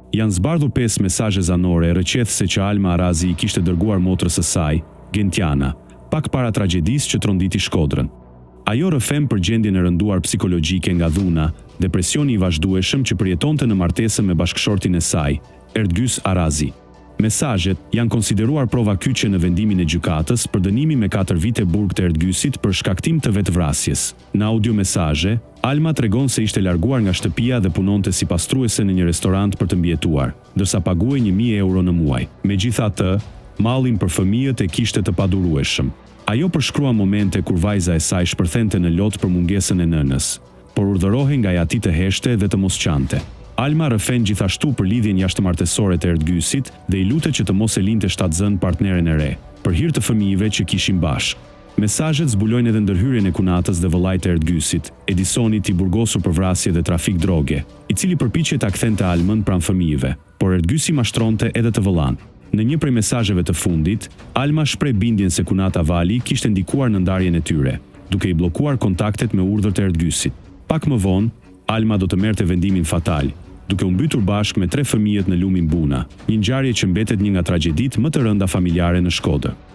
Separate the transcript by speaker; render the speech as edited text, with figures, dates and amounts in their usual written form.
Speaker 1: Janë zbardhur 5 mesazhe zanore rrëqethse që Alma Arazi i kishte dërguar motrës së saj, Gentiana, pak para tragjedisë që tronditi Shkodrën. Ajo rrëfem për gjendjen e rënduar psikologjike nga dhuna, depresioni i vazhdueshëm që përjetonte në martesën me bashkëshortin e saj, Erdgys Arazi. Mesazhet janë konsideruar prova kyçe në vendimin e gjykatës për dënimin me 4 vite burg të Erdgysit për shkaktim të vetvrasjes. Në audiomesazhe, Alma tregon se ishte larguar nga shtëpia dhe punonte si pastruese në një restorant për të mbijetuar, ndërsa paguaj 1000 euro në muaj. Megjithatë, mallin për fëmijët e kishte të padurueshëm. Ajo përshkrua momente kur vajza e saj shpërthente në lot për mungesën e nënës, por urdhërohej nga ati të heshte dhe të mos qante. Alma rrëfen gjithashtu për lidhjen jashtëmartesore të Erdgysit dhe i lutet që të mos e linte shtatzën partneren e re, për hir të fëmijëve që kishin bashkë. Mesazhet zbulojnë edhe ndërhyrjen e kunatës dhe vëllait të Erdgysit, Edisonit i burgosur për vrasje dhe trafik droge, i cili përpiqej ta kthente Almën pranë fëmijëve, por Erdgysi mashtronte edhe të vëllan. Në një prej mesazheve të fundit, Alma shpreh bindjen se kunata Vali kishte ndikuar në ndarjen e tyre, duke i bllokuar kontaktet me urdhër të Erdgysit. Pak më vonë, Alma do të merrte vendimin fatal, duke u mbytur bashkë me 3 fëmijët në lumin Buna, një ngjarje që mbetet një nga tragjeditë më të rënda familjare në Shkodër.